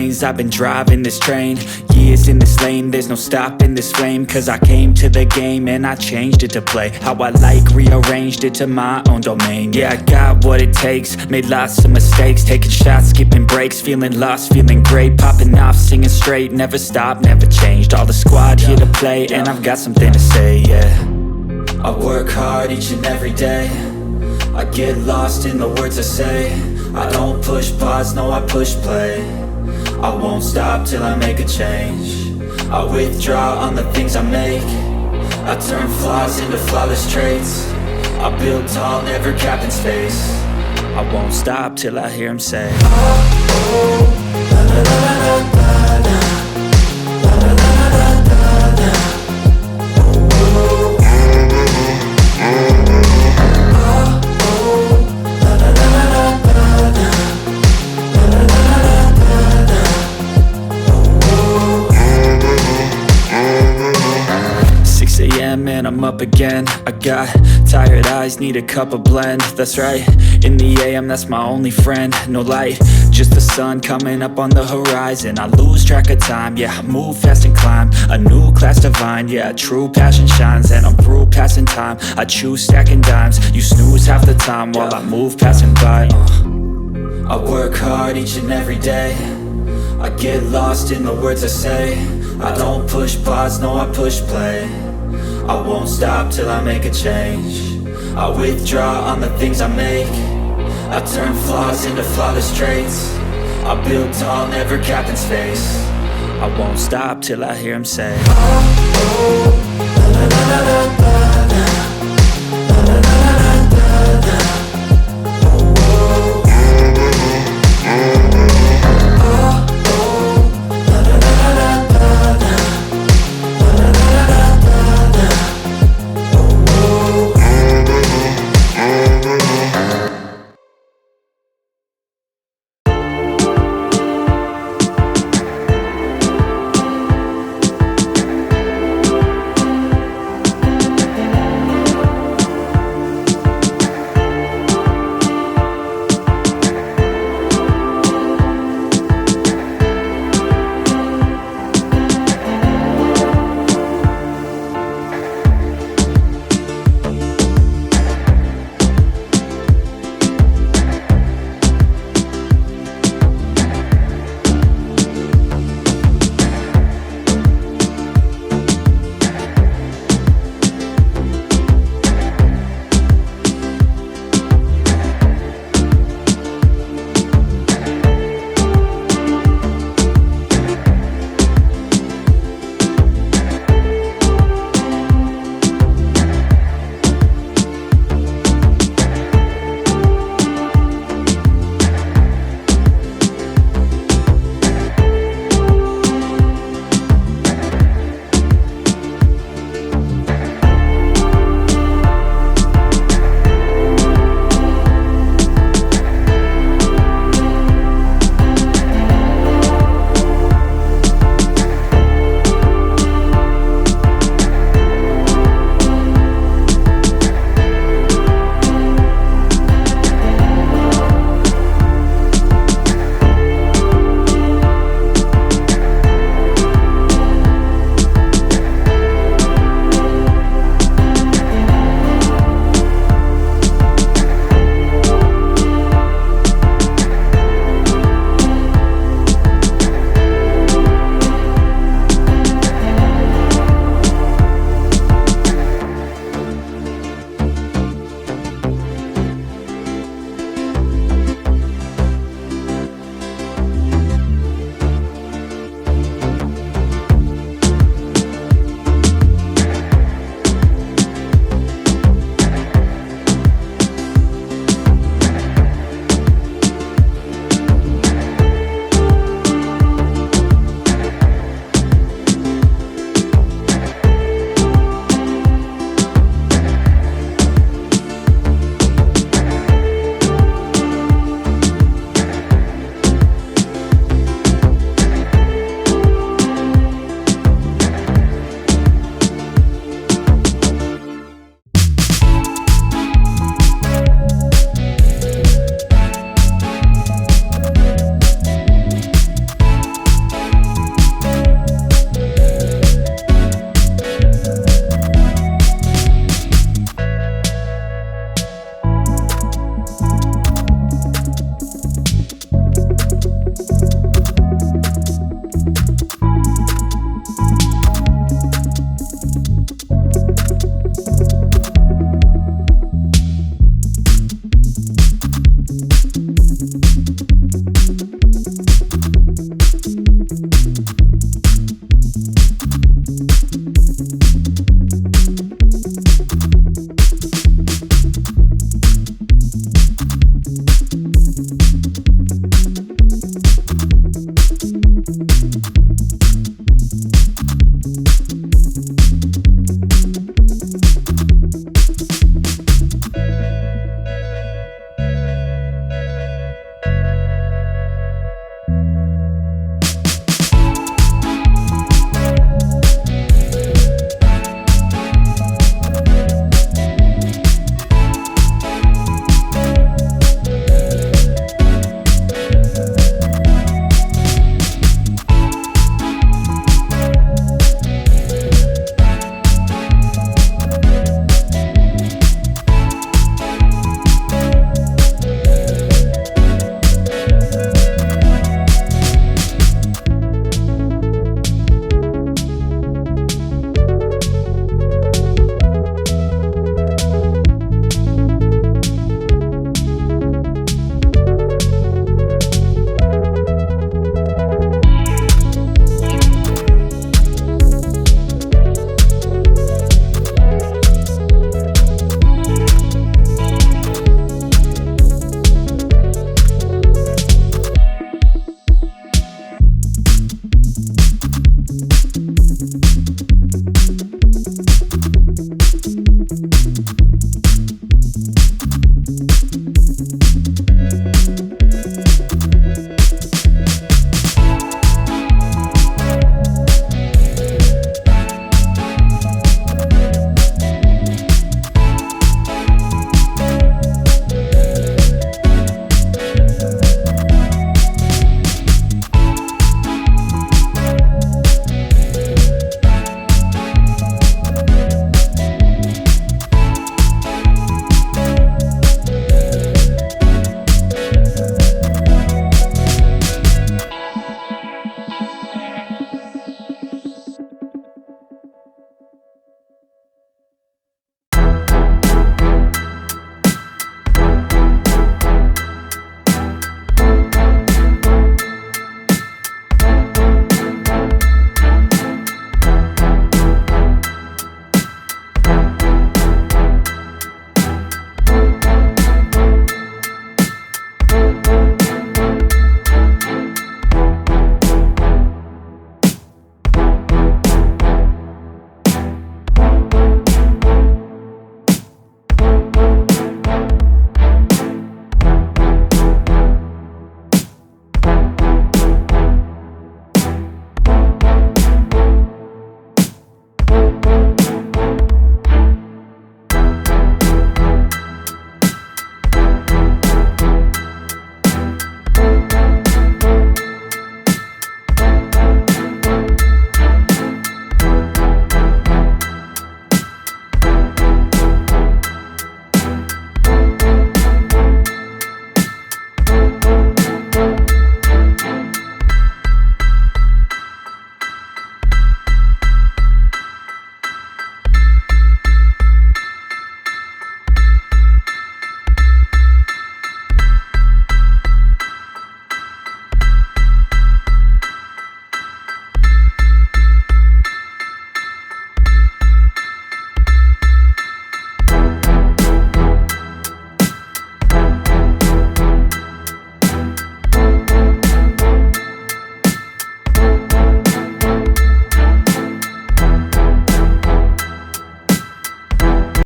lanes, I've been driving this train. Years in this lane, there's no stopping this flame. Cause I came to the game and I changed it to play how I like, rearranged it to my own domain. Yeah, I got what it takes, made lots of mistakes, taking shots, skipping breaks, feeling lost, feeling great, popping off, singing straight, never stopped, never changed. All the squad here to play, and I've got something to say, yeah. I work hard each and every day, I get lost in the words I say. I don't push pause, no I push play. I won't stop till I make a change. I withdraw on the things I make. I turn flaws into flawless traits. I build tall, never capped in space. I won't stop till I hear him say, oh, oh, la la la la la la. And I'm up again. I got tired eyes, need a cup of blend. That's right, in the AM, that's my only friend. No light, just the sun coming up on the horizon. I lose track of time, yeah, I move fast and climb a new class divine, yeah, true passion shines. And I'm through passing time, I choose stacking dimes. You snooze half the time while I move passing by. I work hard each and every day, I get lost in the words I say. I don't push pause, no I push play. I won't stop till I make a change. I withdraw on the things I make. I turn flaws into flawless traits. I build tall, never capped in space. I won't stop till I hear him say, oh, oh, la la la la la la. La la la la la la. Oh, oh. Oh, oh, la la la la la la. La la la la la la.